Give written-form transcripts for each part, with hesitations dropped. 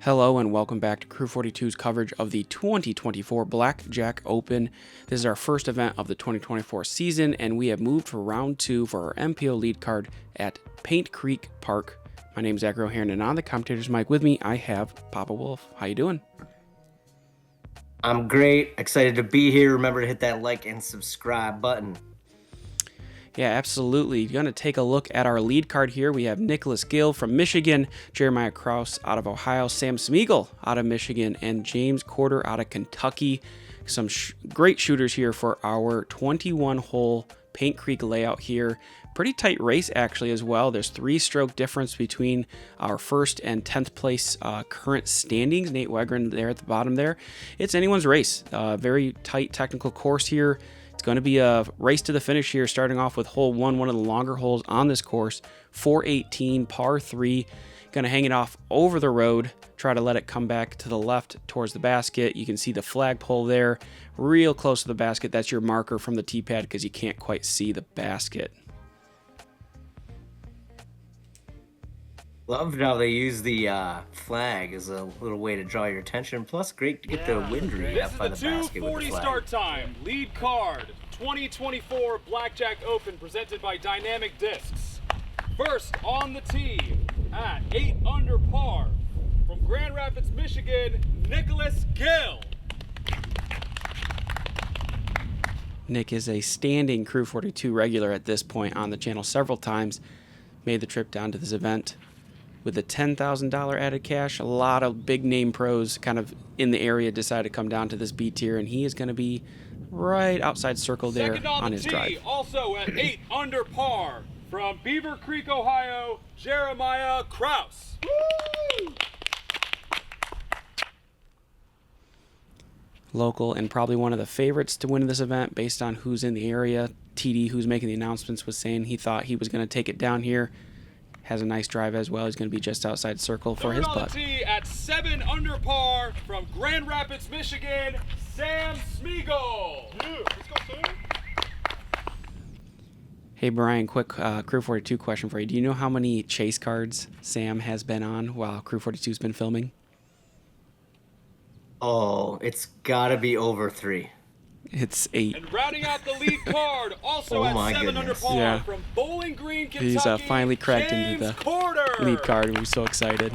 Hello and welcome back to Crew 42's coverage of the 2024 Blackjack Open. This is our first event of the 2024 season, and we have moved for round 2 for our MPO lead card at Paint Creek Park. My name is Zachary O'Haron, and on the commentator's mic with me, I have Papa Wolf. How you doing? I'm great. Excited to be here. Remember to hit that like and subscribe button. Yeah, absolutely. You're going to take a look at our lead card here. We have Nicholas Gill from Michigan, Jeremiah Kraus out of Ohio, Sam Smigiel out of Michigan, and James Corder out of Kentucky. Some great shooters here for our 21-hole Paint Creek layout here. Pretty tight race actually as well. There's 3-stroke difference between our first and 10th place current standings. Nate Wegren there at the bottom there. It's anyone's race. Very tight technical course here. It's going to be a race to the finish here, starting off with hole 1, one of the longer holes on this course, 418, par 3. Going to hang it off over the road, try to let it come back to the left towards the basket. You can see the flagpole there, real close to the basket. That's your marker from the tee pad because you can't quite see the basket. Loved how they use the flag as a little way to draw your attention. Plus, great to get the wind read up by the basket with the flag. This is the 2:40 start time. Lead card, 2024 Blackjack Open presented by Dynamic Discs. First on the tee at 8 under par from Grand Rapids, Michigan, Nicholas Gill. Nick is a standing Crew 42 regular at this point on the channel several times. Made the trip down to this event with the $10,000 added cash. A lot of big name pros kind of in the area decided to come down to this B tier, and he is going to be right outside circle there on his drive. Also at 8 under par from Beaver Creek, Ohio, Jeremiah Kraus. Woo! Local and probably one of the favorites to win this event based on who's in the area. TD, who's making the announcements, was saying he thought he was going to take it down here. Has a nice drive as well. He's going to be just outside circle for his putt. Tee at 7 under par from Grand Rapids, Michigan, Sam Smigiel. Yeah, let's go, Sam. Hey, Brian, quick Crew 42 question for you. Do you know how many chase cards Sam has been on while Crew 42's been filming? Oh, it's got to be over 3. It's 8. And rounding out the lead card, also at 7 under par from Bowling Green, Kentucky, he's finally cracked James into the Corder. lead card, and we're so excited.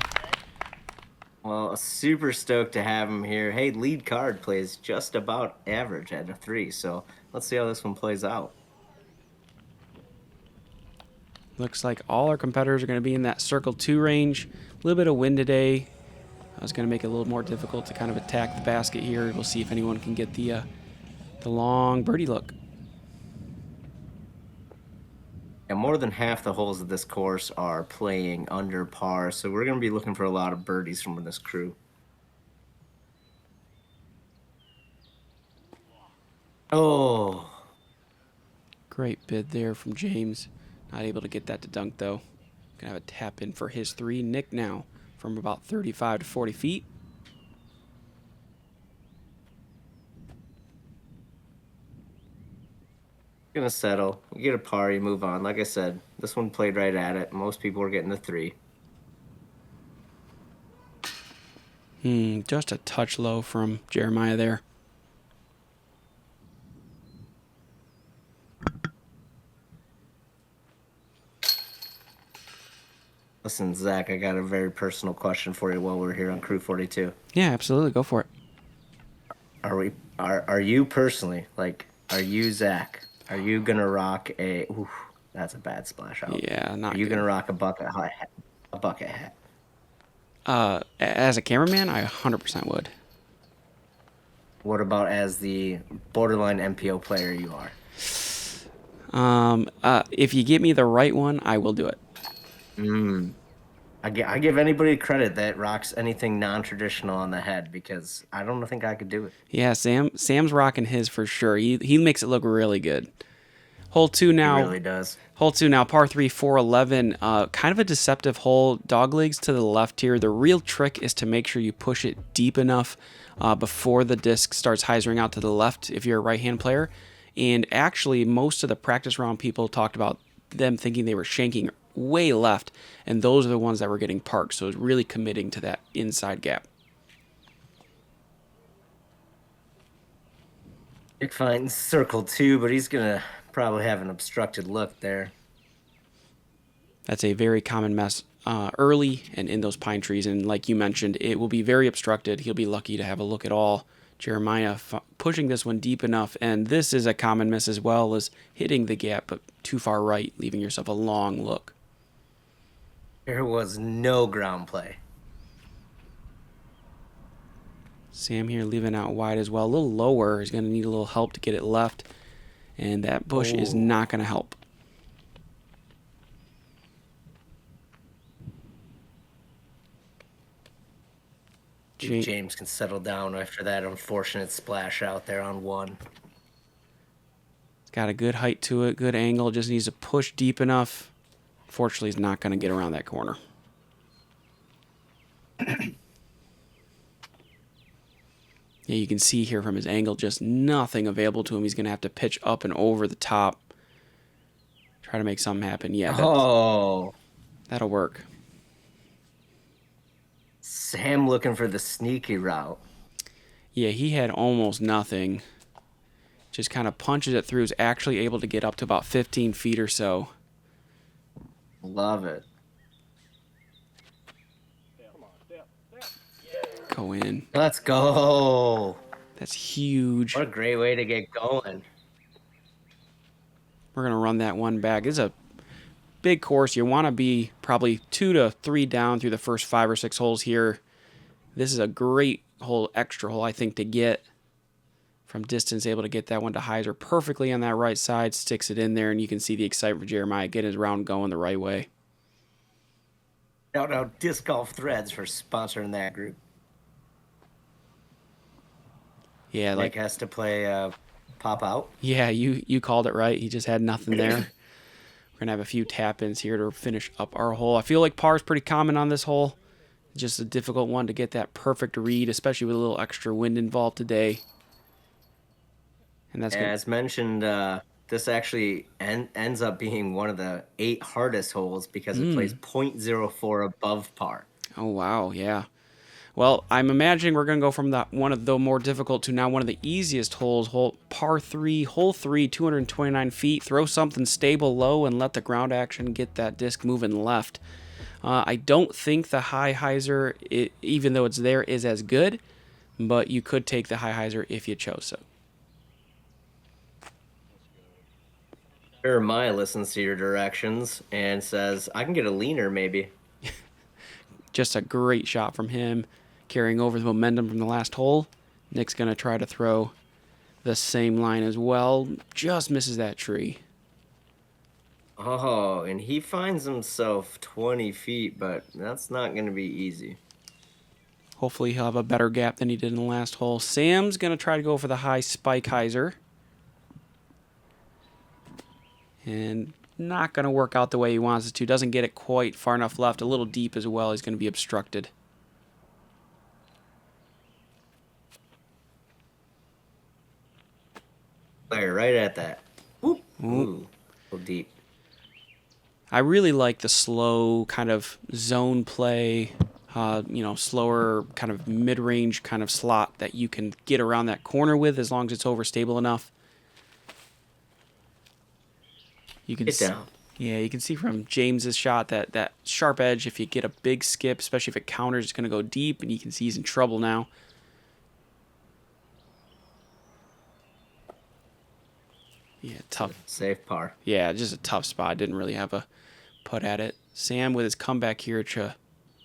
Well, super stoked to have him here. Hey, lead card plays just about average at a 3, so let's see how this one plays out. Looks like all our competitors are going to be in that circle 2 range. A little bit of wind today. I was going to make it a little more difficult to kind of attack the basket here. We'll see if anyone can get the long birdie look. And more than half the holes of this course are playing under par, so we're going to be looking for a lot of birdies from this crew. Oh. Great bid there from James. Not able to get that to dunk, though. Gonna have a tap in for his 3. Nick now from about 35 to 40 feet. Gonna settle. You get a par, you move on. Like I said, this one played right at it. Most people were getting the 3. Just a touch low from Jeremiah there. Listen, Zach, I got a very personal question for you while we're here on Crew 42. Yeah, absolutely. Go for it. Are you personally, like, are you Zach? Are you gonna rock a? Oof, that's a bad splash out. Yeah, not. Are you good. gonna rock a bucket hat? A bucket hat. As a cameraman, I 100% would. What about as the borderline MPO player you are? If you get me the right one, I will do it. I give anybody credit that rocks anything non-traditional on the head because I don't think I could do it. Yeah, Sam's rocking his for sure. He makes it look really good. Hole 2 now. He really does. Hole 2 now, par 3, 411. Kind of a deceptive hole. Dog legs to the left here. The real trick is to make sure you push it deep enough before the disc starts hyzering out to the left if you're a right-hand player. And actually, most of the practice round people talked about them thinking they were shanking way left, and those are the ones that were getting parked. So it's really committing to that inside gap. Nick finds circle 2, but he's going to probably have an obstructed look there. That's a very common mess early and in those pine trees. And like you mentioned, it will be very obstructed. He'll be lucky to have a look at all. Jeremiah pushing this one deep enough. And this is a common miss as well, as hitting the gap, but too far right, leaving yourself a long look. There was no ground play. Sam here leaving out wide as well. A little lower. He's going to need a little help to get it left. And that bush is not going to help. James can settle down after that unfortunate splash out there on 1. It's got a good height to it, good angle. Just needs to push deep enough. Fortunately, he's not going to get around that corner. Yeah, you can see here from his angle, just nothing available to him. He's going to have to pitch up and over the top. Try to make something happen. Yeah, that'll work. Sam looking for the sneaky route. Yeah, he had almost nothing. Just kind of punches it through. Is actually able to get up to about 15 feet or so. Love it. Go in. Let's go. That's huge. What a great way to get going. We're going to run that one back. It's a big course. You want to be probably 2 to 3 down through the first 5 or 6 holes here. This is a great extra hole, I think, to get from distance. Able to get that one to Heiser perfectly on that right side. Sticks it in there, and you can see the excitement for Jeremiah getting his round going the right way. Shout out Disc Golf Threads for sponsoring that group. Yeah, Nick has to play pop out. Yeah, you called it right. He just had nothing there. We're going to have a few tap-ins here to finish up our hole. I feel like par is pretty common on this hole. Just a difficult one to get that perfect read, especially with a little extra wind involved today. And that's as mentioned, this actually ends up being one of the 8 hardest holes because it plays .04 above par. Oh, wow, yeah. Well, I'm imagining we're going to go from one of the more difficult to now one of the easiest holes, par 3, hole 3, 229 feet. Throw something stable low and let the ground action get that disc moving left. I don't think the high hyzer, even though it's there, is as good, but you could take the high hyzer if you chose so. Jeremiah listens to your directions and says, I can get a leaner maybe. Just a great shot from him, carrying over the momentum from the last hole. Nick's going to try to throw the same line as well. Just misses that tree. Oh, and he finds himself 20 feet, but that's not going to be easy. Hopefully he'll have a better gap than he did in the last hole. Sam's going to try to go for the high spike hyzer. And not going to work out the way he wants it to. Doesn't get it quite far enough left. A little deep as well. He's going to be obstructed. Fire right at that. Whoop. Ooh, a little deep. I really like the slow kind of zone play, slower kind of mid-range kind of slot that you can get around that corner with as long as it's overstable enough. You can you can see from James's shot that sharp edge. If you get a big skip, especially if it counters, it's going to go deep, and you can see he's in trouble now. Yeah, tough. Safe par. Yeah, just a tough spot. Didn't really have a put at it. Sam with his comeback here to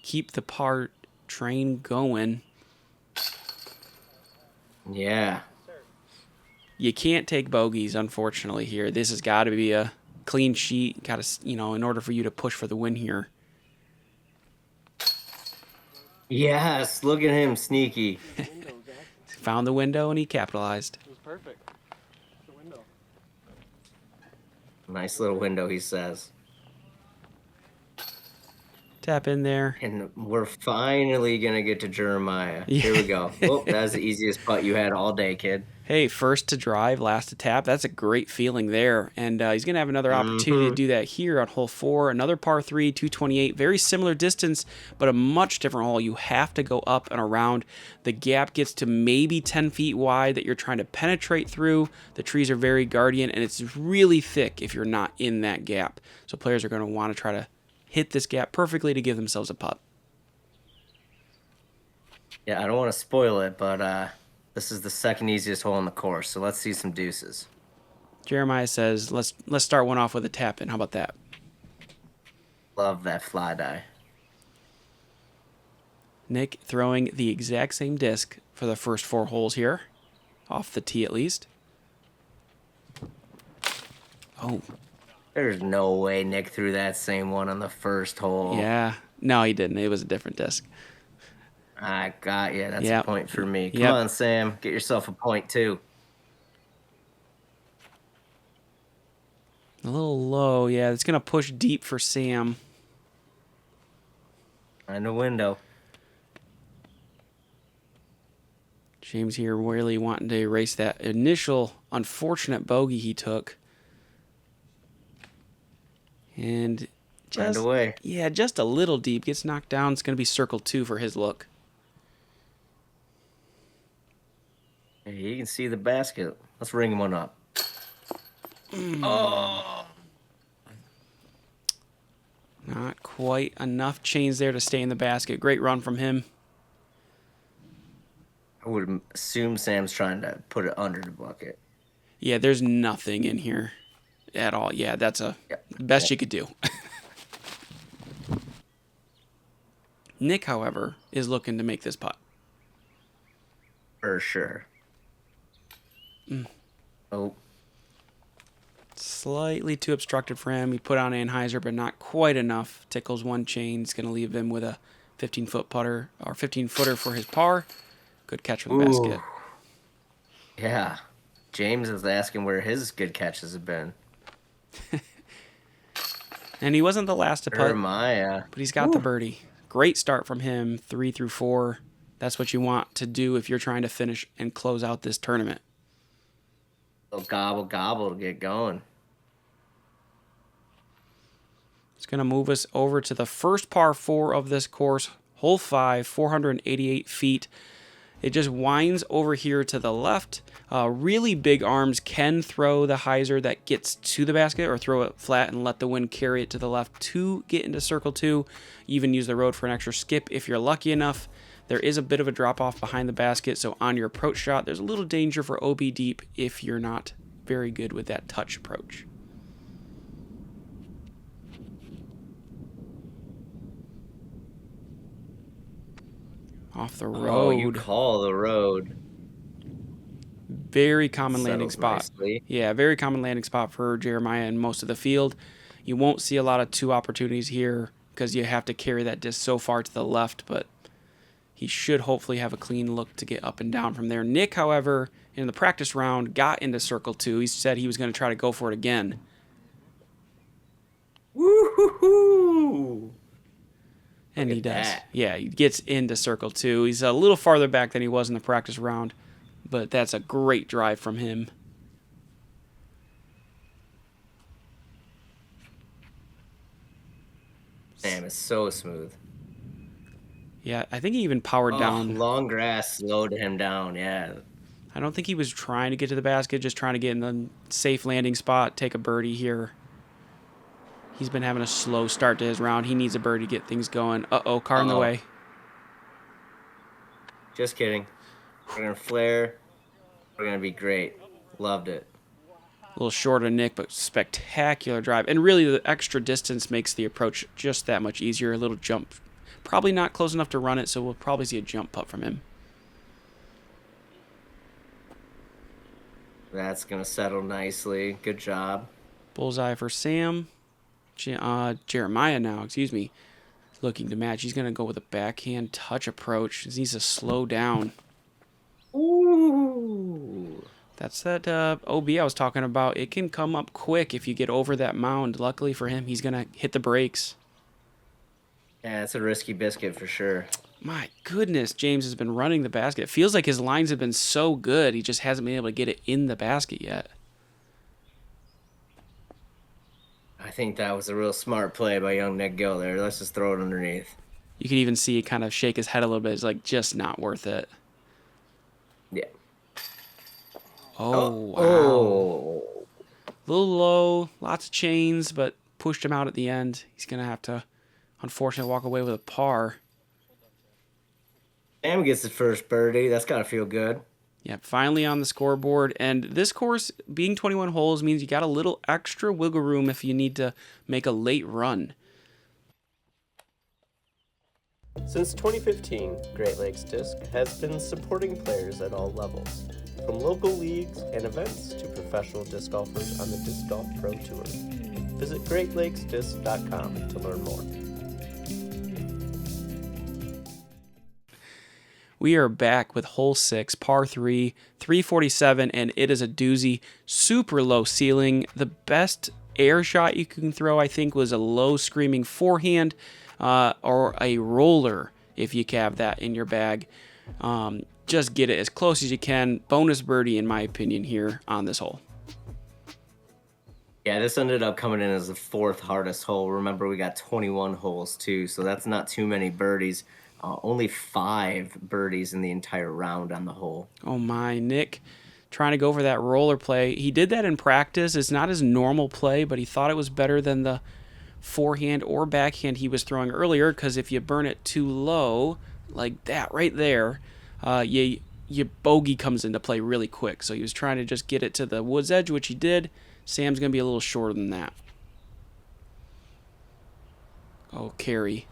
keep the par train going. Yeah. You can't take bogeys, unfortunately, here. This has got to be a clean sheet. Got to, in order for you to push for the win here. Yes, look at him, sneaky. Found the window and he capitalized. It was perfect. The window. Nice little window, he says. Tap in there. And we're finally going to get to Jeremiah. Here we go. Oh, that was the easiest putt you had all day, kid. Hey, first to drive, last to tap. That's a great feeling there. And he's going to have another opportunity to do that here on hole 4. Another par 3, 228. Very similar distance, but a much different hole. You have to go up and around. The gap gets to maybe 10 feet wide that you're trying to penetrate through. The trees are very guardian, and it's really thick if you're not in that gap. So players are going to want to try to hit this gap perfectly to give themselves a putt. Yeah, I don't want to spoil it, but this is the second easiest hole on the course, so let's see some deuces. Jeremiah says, let's start one off with a tap in. How about that? Love that fly die. Nick throwing the exact same disc for the first 4 holes here. Off the tee at least. Oh. There's no way Nick threw that same one on the first hole. Yeah. No, he didn't. It was a different disc. I got you. That's Yep. a point for me. Come Yep. on, Sam. Get yourself a point, too. A little low. Yeah, it's going to push deep for Sam. Find a window. James here really wanting to erase that initial unfortunate bogey he took. And Find just, a way. yeah, just a little deep. Gets knocked down. It's going to be circle 2 for his look. Hey, you can see the basket. Let's ring one up. Oh! Not quite enough chains there to stay in the basket. Great run from him. I would assume Sam's trying to put it under the bucket. Yeah, there's nothing in here at all. Yeah, that's a best you could do. Nick, however, is looking to make this putt. For sure. Oh. Slightly too obstructed for him. He put on Anheuser, but not quite enough. Tickles one chain. It's going to leave him with a 15-foot putter or 15-footer for his par. Good catch from the basket. Yeah. James is asking where his good catches have been. And he wasn't the last to putt, Jeremiah. but he's got the birdie. Great start from him, 3 through 4. That's what you want to do if you're trying to finish and close out this tournament. Little gobble gobble to get going. It's going to move us over to the first par 4 of this course, hole 5, 488 feet. It just winds over here to the left. Really big arms can throw the hyzer that gets to the basket or throw it flat and let the wind carry it to the left to get into circle 2. You even use the road for an extra skip if you're lucky enough. There is a bit of a drop-off behind the basket, so on your approach shot, there's a little danger for OB deep if you're not very good with that touch approach. Off the road. Oh, you call the road. Very common landing spot. Nicely. Yeah, very common landing spot for Jeremiah and most of the field. You won't see a lot of 2 opportunities here because you have to carry that disc so far to the left, but he should hopefully have a clean look to get up and down from there. Nick, however, in the practice round, got into circle 2. He said he was going to try to go for it again. Woo-hoo-hoo! And Look he at does. that. Yeah, he gets into circle 2. He's a little farther back than he was in the practice round, but that's a great drive from him. Damn, it's so smooth. Yeah, I think he even powered down. Long grass slowed him down, yeah. I don't think he was trying to get to the basket, just trying to get in the safe landing spot, take a birdie here. He's been having a slow start to his round. He needs a birdie to get things going. Uh-oh, car in the way. Just kidding. We're going to flare. We're going to be great. Loved it. A little short of Nick, but spectacular drive. And really, the extra distance makes the approach just that much easier. A little jump. Probably not close enough to run it, so we'll probably see a jump putt from him. That's going to settle nicely. Good job. Bullseye for Sam. Jeremiah now, excuse me. Looking to match. He's going to go with a backhand touch approach. He needs to slow down. Ooh. That's that OB I was talking about. It can come up quick if you get over that mound. Luckily for him, he's going to hit the brakes. Yeah, it's a risky biscuit for sure. My goodness, James has been running the basket. It feels like his lines have been so good, he just hasn't been able to get it in the basket yet. I think that was a real smart play by young Nick Gill there. Let's just throw it underneath. You can even see it kind of shake his head a little bit. It's like, just not worth it. Yeah. Oh, wow. Oh. A little low, lots of chains, but pushed him out at the end. He's going to have to, unfortunately, walk away with a par. Sam gets his first birdie. That's got to feel good. Yeah, finally on the scoreboard. And this course, being 21 holes, means you got a little extra wiggle room if you need to make a late run. Since 2015, Great Lakes Disc has been supporting players at all levels, from local leagues and events to professional disc golfers on the Disc Golf Pro Tour. Visit GreatLakesDisc.com to learn more. We are back with hole 6, par 3, 347, and it is a doozy. Super low ceiling. The best air shot you can throw, I think, was a low screaming forehand or a roller if you have that in your bag. Just get it as close as you can. Bonus birdie, in my opinion, here on this hole. Yeah, this ended up coming in as the 4th hardest hole. Remember, we got 21 holes, too, so that's not too many birdies. Only 5 birdies in the entire round on the hole. Oh my, Nick trying to go for that roller play. He did that in practice. It's not his normal play, but he thought it was better than the forehand or backhand he was throwing earlier, because if you burn it too low, like that right there, your bogey comes into play really quick. So he was trying to just get it to the woods edge, which he did. Sam's going to be a little shorter than that. Oh, carry.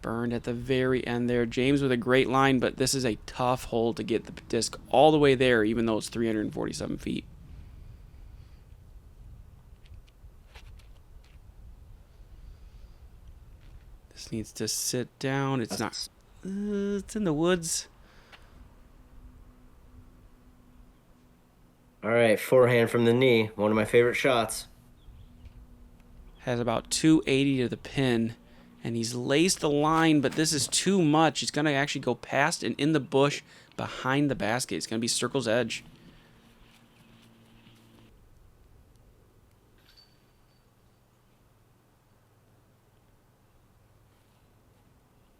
Burned at the very end there. James with a great line, but this is a tough hole to get the disc all the way there, even though it's 347 feet. This needs to sit down. It's not. It's in the woods. All right, forehand from the knee. One of my favorite shots. Has about 280 to the pin. And he's laced the line, but this is too much. It's going to actually go past and in the bush behind the basket. It's going to be circle's edge.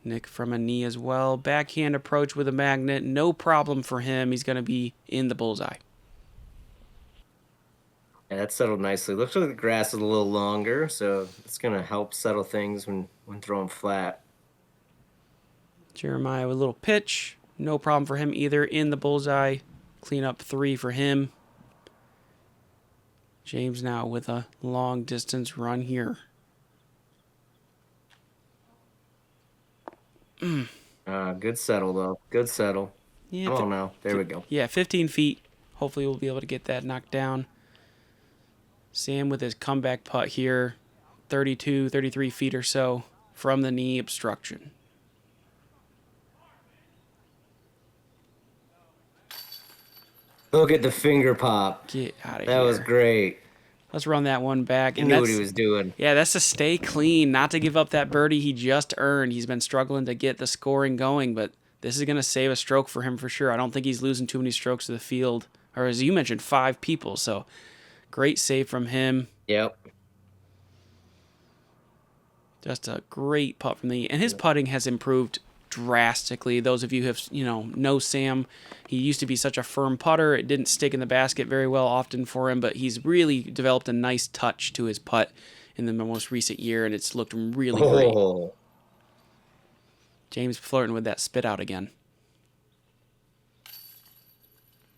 Nick from a knee as well. Backhand approach with a magnet. No problem for him. He's going to be in the bullseye. Yeah, that settled nicely. Looks like the grass is a little longer, so it's going to help settle things when throwing flat. Jeremiah with a little pitch. No problem for him either. In the bullseye. Clean up 3 for him. James now with a long distance run here. Good settle, though. Good settle. Yeah, Come on now. There we go. Yeah, 15 feet. Hopefully we'll be able to get that knocked down. Sam with his comeback putt here. 32, 33 feet or so from the knee obstruction. Look at the finger pop. Get out of That here. was great. Let's run that one back. He knew what he was doing. Yeah, that's to stay clean, not to give up that birdie he just earned. He's been struggling to get the scoring going, but this is going to save a stroke for him for sure. I don't think he's losing too many strokes to the field. Or as you mentioned, 5 people. So great save from him. Yep. Just a great putt from the... And his putting has improved drastically. Those of you who have, know Sam, he used to be such a firm putter. It didn't stick in the basket very well often for him, but he's really developed a nice touch to his putt in the most recent year, and it's looked really great. James flirting with that spit out again.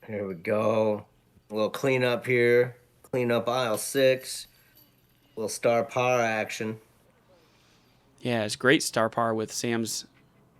Here we go. A little cleanup here. Clean up aisle 6. A little star par action. Yeah, it's great star par with Sam's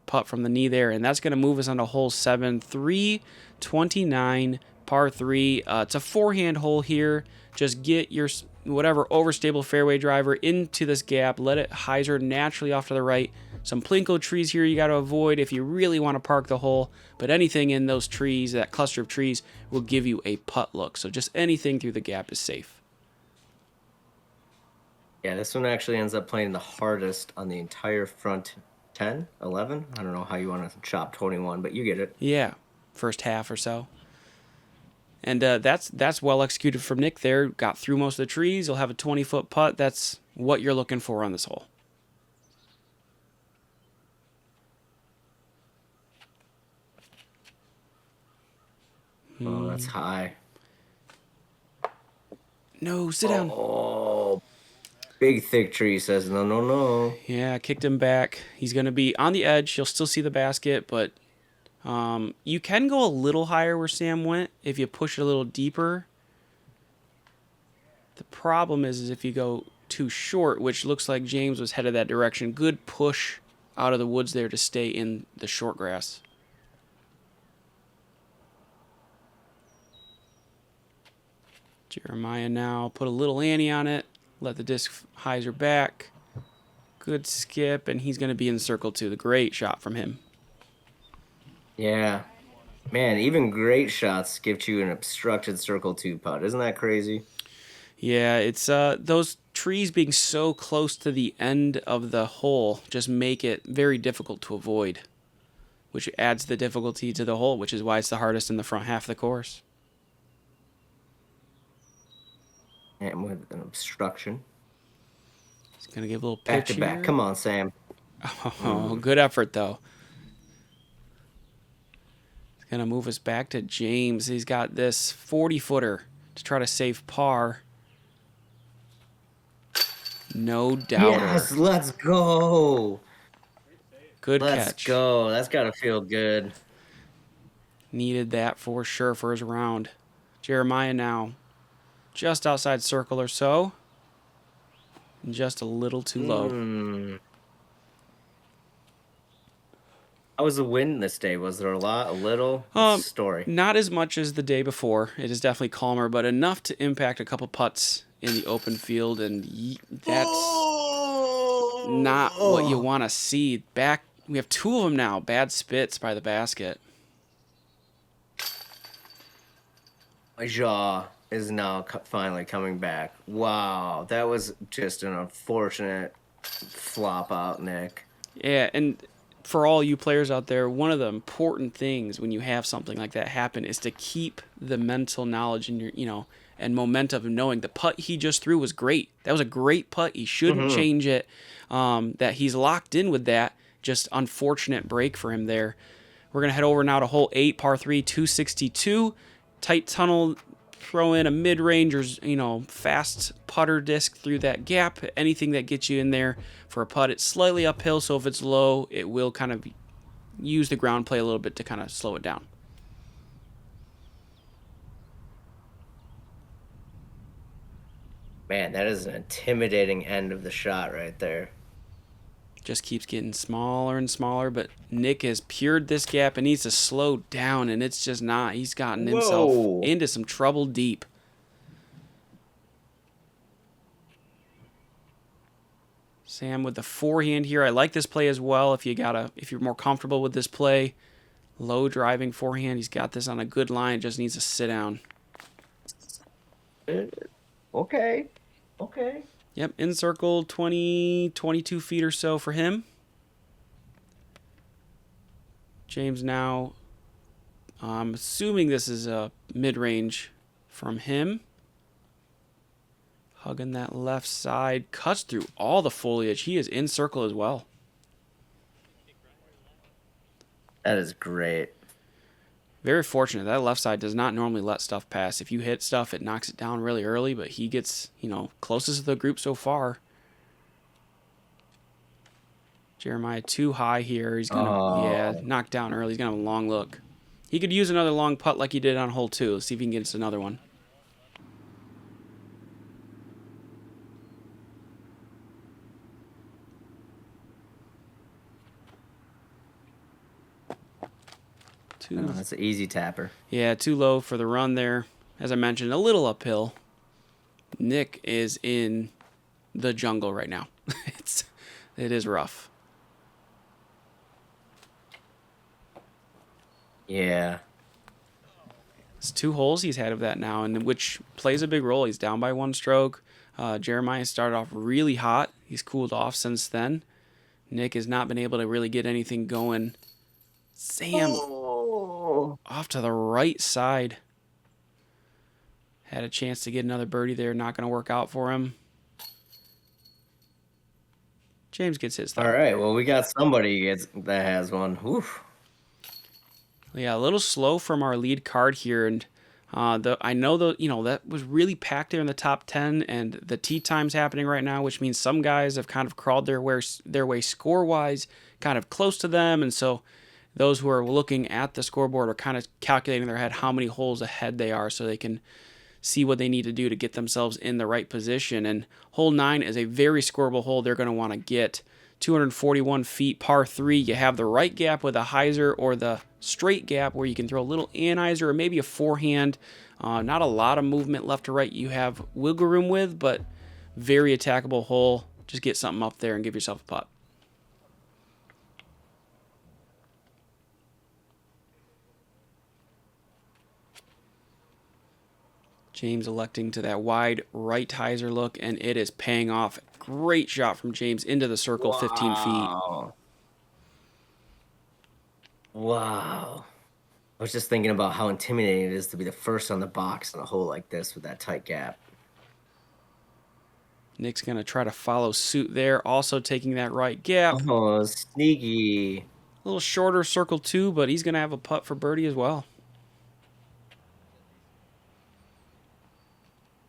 putt from the knee there, and that's going to move us on to hole 7, 329, par 3. It's a forehand hole here. Just get your whatever overstable fairway driver into this gap. Let it hyzer naturally off to the right. Some plinko trees here you got to avoid if you really want to park the hole, but anything in those trees, that cluster of trees, will give you a putt look. So just anything through the gap is safe. Yeah, this one actually ends up playing the hardest on the entire front 10, 11. I don't know how you want to chop 21, but you get it. Yeah, first half or so. And that's well executed from Nick there. Got through most of the trees. You'll have a 20-foot putt. That's what you're looking for on this hole. Oh, that's high. No, sit down. Oh, big thick tree says no, no, no. Yeah, kicked him back. He's going to be on the edge. You'll still see the basket, but you can go a little higher where Sam went if you push it a little deeper. The problem is if you go too short, which looks like James was headed that direction. Good push out of the woods there to stay in the short grass. Jeremiah now put a little ante on it. Let the disc hyzer back. Good skip, and he's going to be in circle two. The great shot from him. Yeah. Man, even great shots give you an obstructed circle 2 putt. Isn't that crazy? Yeah, it's those trees being so close to the end of the hole just make it very difficult to avoid, which adds the difficulty to the hole, which is why it's the hardest in the front half of the course. And with an obstruction. He's going to give a little pitch Back to back. here. Come on, Sam. Oh, good effort, though. He's going to move us back to James. He's got this 40-footer to try to save par. No doubter. Yes, let's go. Good Let's catch. go. That's got to feel good. Needed that for sure for his round. Jeremiah now just outside circle or so. And just a little too low. How was the wind this day? Was there a lot, a little? What's the story? Not as much as the day before. It is definitely calmer, but enough to impact a couple putts in the open field, and that's not what you want to see. Back, we have 2 of them now. Bad spits by the basket. My jaw is now finally coming back. Wow, that was just an unfortunate flop out, Nick. Yeah, and for all you players out there, one of the important things when you have something like that happen is to keep the mental knowledge in your, and momentum of knowing the putt he just threw was great. That was a great putt. He shouldn't change it. That he's locked in with that. Just unfortunate break for him there. We're going to head over now to hole 8, par 3, 262. Tight tunnel, throw in a mid-range or, fast putter disc through that gap. Anything that gets you in there for a putt. It's slightly uphill, so if it's low, it will kind of use the ground play a little bit to kind of slow it down. Man, that is an intimidating end of the shot right there. Just keeps getting smaller and smaller, but Nick has pured this gap and needs to slow down, and it's just not. He's gotten himself into some trouble deep. Sam with the forehand here. I like this play as well. If you're more comfortable with this play, low driving forehand. He's got this on a good line. Just needs to sit down. Okay. Yep, in circle 20, 22 feet or so for him. James now, I'm assuming this is a mid-range from him. Hugging that left side, cuts through all the foliage. He is in circle as well. That is great. Very fortunate. That left side does not normally let stuff pass. If you hit stuff, it knocks it down really early, but he gets, closest to the group so far. Jeremiah too high here. He's going to, knock down early. He's going to have a long look. He could use another long putt like he did on hole 2. Let's see if he can get us another one. That's an easy tapper. Yeah, too low for the run there. As I mentioned, a little uphill. Nick is in the jungle right now. It is rough. Yeah. It's 2 holes he's had of that now, and which plays a big role. He's down by 1 stroke. Jeremiah started off really hot. He's cooled off since then. Nick has not been able to really get anything going. Sam off to the right side. Had a chance to get another birdie there. Not going to work out for him. James gets his third. All right, well, we got somebody that has one. Oof. Yeah, a little slow from our lead card here, and I know that was really packed there in the top 10, and the tee time's happening right now, which means some guys have kind of crawled their way score-wise, kind of close to them, and so those who are looking at the scoreboard are kind of calculating in their head how many holes ahead they are, so they can see what they need to do to get themselves in the right position. And hole 9 is a very scoreable hole. They're going to want to get 241 feet, par 3. You have the right gap with a hyzer or the straight gap where you can throw a little anhyzer or maybe a forehand. Not a lot of movement left to right you have wiggle room with, but very attackable hole. Just get something up there and give yourself a putt. James electing to that wide right hyzer look, and it is paying off. Great shot from James into the circle, 15 feet. Wow. I was just thinking about how intimidating it is to be the first on the box on a hole like this with that tight gap. Nick's going to try to follow suit there, also taking that right gap. Oh, sneaky. A little shorter circle 2, but he's going to have a putt for birdie as well.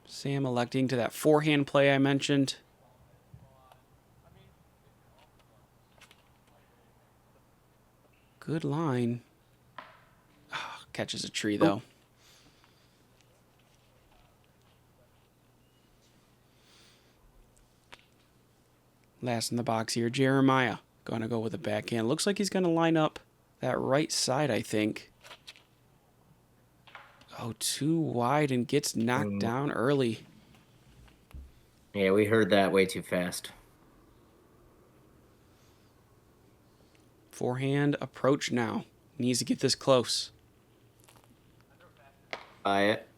Sam electing to that forehand play I mentioned. Good line. Oh, catches a tree, though. Last in the box here, Jeremiah. Going to go with a backhand. Looks like he's going to line up that right side, I think. Oh, too wide and gets knocked down early. Yeah, we heard that way too fast. Forehand approach now. Needs to get this close. By it.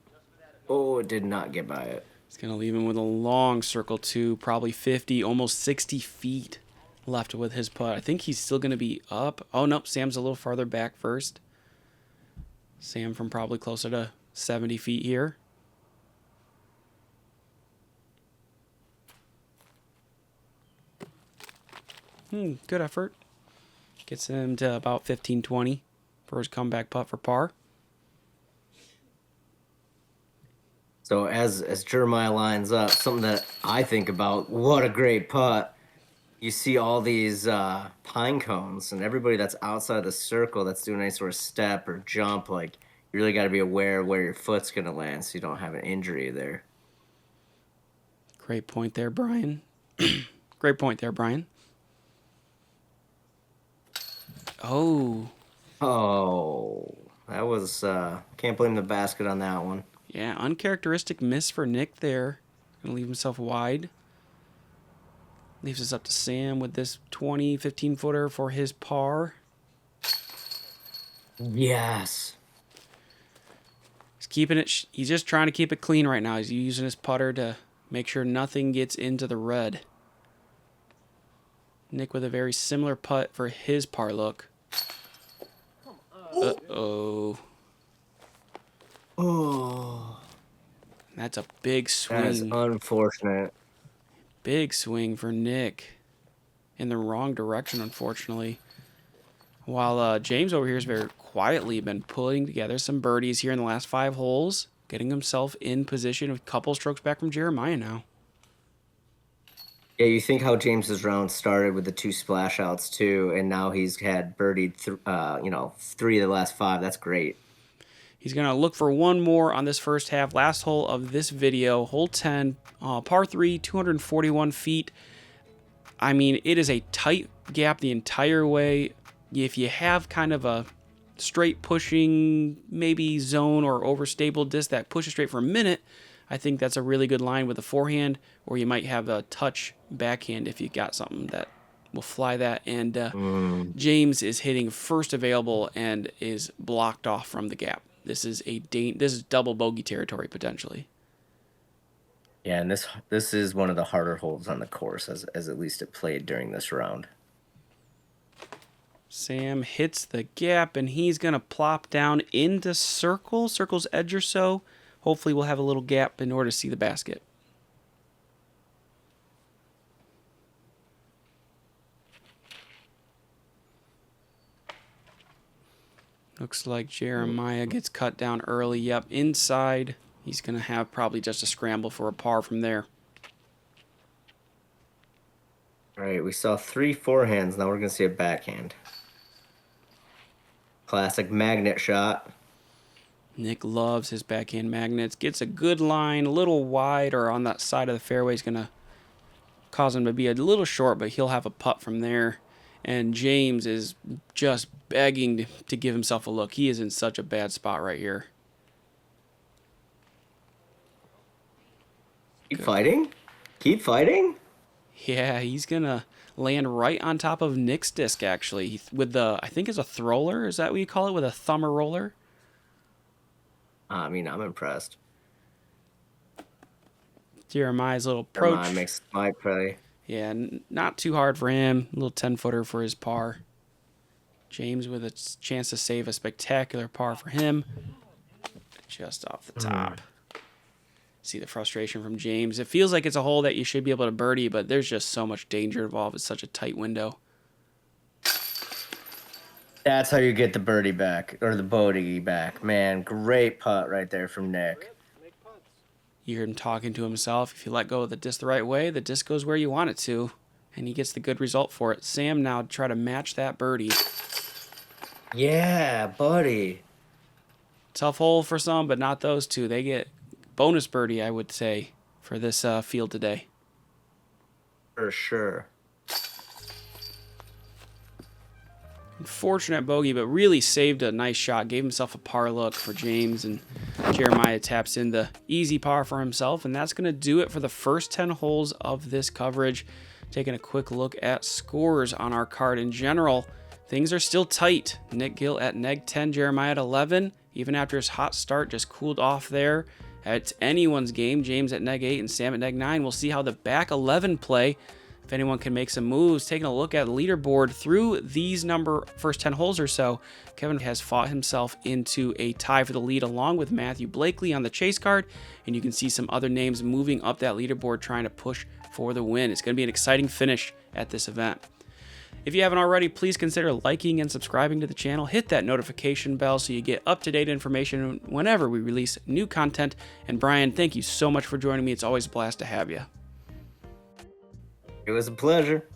Oh, it did not get by it. It's going to leave him with a long circle 2, probably 50, almost 60 feet left with his putt. I think he's still going to be up. Oh, nope, Sam's a little farther back first. Sam from probably closer to 70 feet here. Good effort. Gets him to about 15-20 for his comeback putt for par. So as Jeremiah lines up, something that I think about, what a great putt. You see all these pine cones, and everybody that's outside the circle that's doing any sort of step or jump, like, you really got to be aware of where your foot's going to land so you don't have an injury there. Great point there, Brian. Great point there, Brian. Oh, that was, can't blame the basket on that one. yeah, uncharacteristic miss for Nick there. Gonna leave himself wide. Leaves us up to Sam with this 15-footer for his par. Yes. He's keeping it. He's just trying to keep it clean right now. He's using his putter to make sure nothing gets into the red. Nick with a very similar putt for his par look. Uh-oh. Oh. That's a big swing. That's unfortunate. Big swing for Nick. In the wrong direction, unfortunately. While James over here has very quietly been pulling together some birdies here in the last 5 holes. Getting himself in position with a couple strokes back from Jeremiah now. Yeah, you think how James's round started with the 2 splash outs too, and now he's had birdied, 3 of the last 5. That's great. He's going to look for one more on this first half. Last hole of this video, hole 10, par 3, 241 feet. I mean, it is a tight gap the entire way. If you have kind of a straight pushing, maybe zone or overstable disc that pushes straight for a minute, I think that's a really good line with a forehand, or you might have a touch backhand if you got something that will fly that. And James is hitting first available and is blocked off from the gap. This is double bogey territory potentially. Yeah, and this is one of the harder holes on the course, as at least it played during this round. Sam hits the gap, and he's going to plop down into circle's edge or so. Hopefully we'll have a little gap in order to see the basket. Looks like Jeremiah gets cut down early. Yep, inside. He's going to have probably just a scramble for a par from there. All right, we saw 3 forehands. Now we're going to see a backhand. Classic magnet shot. Nick loves his backhand magnets. Gets a good line, a little wide or on that side of the fairway. Is going to cause him to be a little short, but he'll have a putt from there. And James is just begging to give himself a look. He is in such a bad spot right here. Keep fighting. Keep fighting. Yeah, he's going to land right on top of Nick's disc, actually. With the, I think it's a thrower. Is that what you call it? With a thumb or roller? I mean, I'm impressed. Jeremiah's little approach. Jeremiah makes my play. Yeah, not too hard for him. A little 10-footer for his par. James with a chance to save a spectacular par for him. Just off the top. See the frustration from James. It feels like it's a hole that you should be able to birdie, but there's just so much danger involved. It's such a tight window. That's how you get the birdie back, or the bogey back. Man, great putt right there from Nick. You hear him talking to himself. If you let go of the disc the right way, the disc goes where you want it to, and he gets the good result for it. Sam now try to match that birdie. Yeah, buddy. Tough hole for some, but not those two. They get bonus birdie, I would say, for this field today. For sure. Unfortunate bogey, but really saved a nice shot. Gave himself a par look for James, and Jeremiah taps in the easy par for himself, and that's going to do it for the first 10 holes of this coverage. Taking a quick look at scores on our card in general, things are still tight. Nick Gill at neg 10, Jeremiah at 11. Even after his hot start, just cooled off there. It's anyone's game. James at neg 8 and Sam at neg 9. We'll see how the back 11 play. If anyone can make some moves, taking a look at the leaderboard through these first 10 holes or so, Kevin has fought himself into a tie for the lead along with Matthew Blakely on the chase card, and you can see some other names moving up that leaderboard trying to push for the win. It's going to be an exciting finish at this event. If you haven't already, please consider liking and subscribing to the channel. Hit that notification bell so you get up-to-date information whenever we release new content. And Brian, thank you so much for joining me. It's always a blast to have you. It was a pleasure.